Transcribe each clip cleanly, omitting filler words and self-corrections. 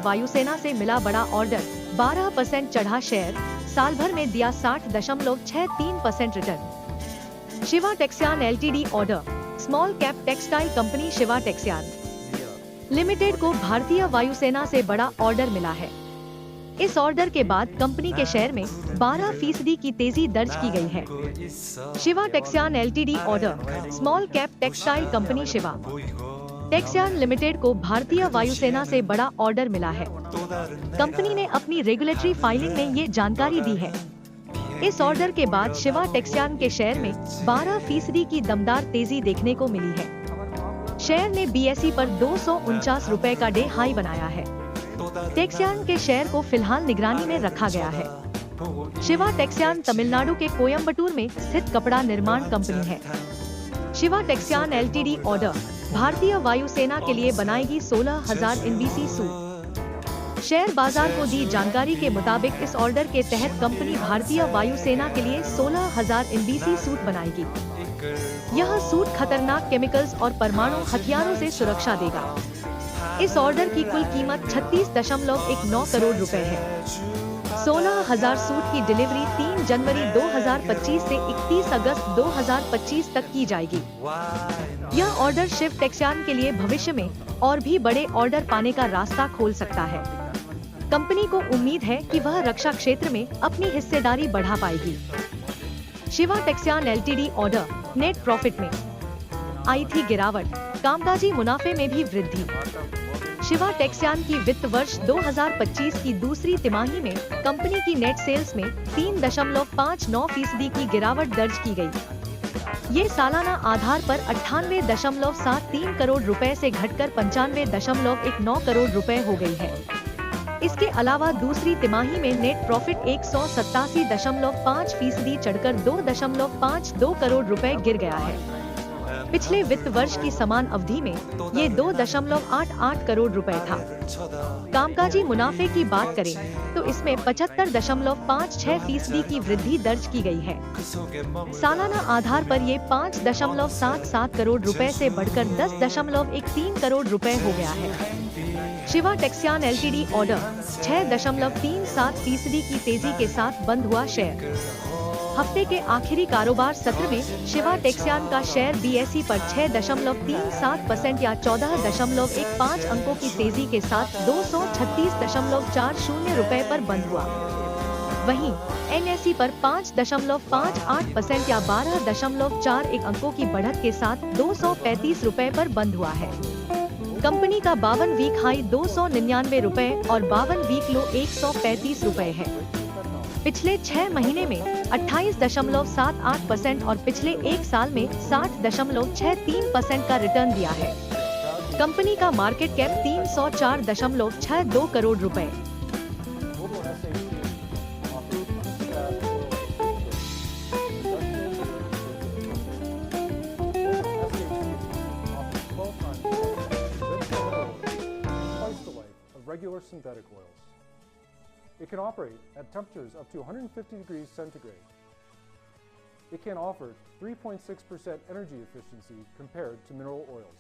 वायुसेना से मिला बड़ा ऑर्डर, 12% चढ़ा शेयर, साल भर में दिया 60.63% return. Shiva Texyarn LTD order, small cap textile company Shiva Texyarn limited को भारतीय वायुसेना से बड़ा ऑर्डर मिला है। इस ऑर्डर के बाद कंपनी के शेयर में 12% की तेजी दर्ज की गई है। Shiva Texyarn LTD order, small cap textile company Shiva Texyarn limited को भारतीय वायुसेना से बड़ा ऑर्डर मिला है। कंपनी ने अपनी रेगुलेटरी फाइलिंग में ये जानकारी दी है। इस ऑर्डर के बाद शिवा टेक्सयान के शेयर में 12% की दमदार तेजी देखने को मिली है। शेयर ने बीएसई पर 249 रुपए का डे हाई बनाया है। टेक्सयान के शेयर को फिलहाल निगरानी में रखा गया है। शिवा टेक्सयान तमिलनाडु के कोयम्बटूर में स्थित कपड़ा निर्माण कंपनी है। शिवा टेक्सयान एलटीडी ऑर्डर, भारतीय वायुसेना के लिए बनाएगी 16,000 एनबीसी सूट। शेयर बाजार को दी जानकारी के मुताबिक इस ऑर्डर के तहत कंपनी भारतीय वायुसेना के लिए 16,000 एनबीसी सूट बनाएगी। यह सूट खतरनाक केमिकल्स और परमाणु हथियारों से सुरक्षा देगा। इस ऑर्डर की कुल कीमत 36.19 करोड़ रुपए है। 16,000 सूट की डिलीवरी 3 जनवरी 2025 से 31 अगस्त 2025 तक की जाएगी। यह ऑर्डर शिव टेक्सयान के लिए भविष्य में और भी बड़े ऑर्डर पाने का रास्ता खोल सकता है। कंपनी को उम्मीद है कि वह रक्षा क्षेत्र में अपनी हिस्सेदारी बढ़ा पाएगी। Shiva Texyarn LTD order, net profit में आई थी गिरावट, कामकाजी मुनाफे में भी वृद्धि। शिवा टेक्सयान की वित्त वर्ष 2025 की दूसरी तिमाही में कंपनी की नेट सेल्स में 3.59% की गिरावट दर्ज की गई। ये सालाना आधार पर 98.73 करोड़ रुपए से घटकर 95.19 करोड़ रुपए हो गई है। इसके अलावा दूसरी तिमाही में नेट प्रॉफिट 187.5% चढ़कर 2.52 करोड़ रुपए गिर गया है। पिछले वित्त वर्ष की समान अवधि में ये 2.88 करोड़ रुपए था। कामकाजी मुनाफे की बात करें तो इसमें 75.56% की वृद्धि दर्ज की गई है। सालाना आधार पर ये 5.77 करोड़ रुपए से बढ़कर 10.13 करोड़ रुपए हो गया है। शिवा टेक्सयान एलटीडी ऑर्डर, 6.37% की तेजी के साथ बंद हुआ शेयर। हफ्ते के आखिरी कारोबार सत्र में शिवा टेक्सयान का शेयर बीएसई पर 6.37% या 14.15 अंकों की तेजी के साथ 236.40 रुपए पर बंद हुआ। वहीं एनएसई पर 5.58% या 12.41 अंकों की बढ़त के साथ 235 रुपए पर बंद हुआ है। कंपनी का 52 वीक हाई 299 रुपए और 52 वीक लो 135 रुपए है। पिछले 6 महीने में 28.78% और पिछले एक साल में 60.63% का रिटर्न दिया है। कंपनी का मार्केट कैप 304.62 करोड़ रुपए। Regular synthetic oils. It can operate at temperatures up to 150 degrees centigrade. It can offer 3.6% energy efficiency compared to mineral oils.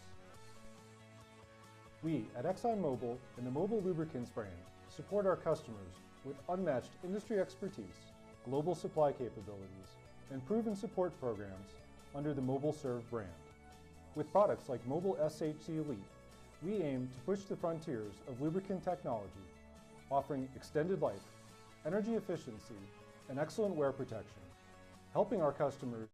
We at ExxonMobil and the Mobil Lubricants brand support our customers with unmatched industry expertise, global supply capabilities, and proven support programs under the Mobil Serve brand. With products like Mobil SHC Elite, we aim to push the frontiers of lubricant technology, offering extended life, energy efficiency, and excellent wear protection, helping our customers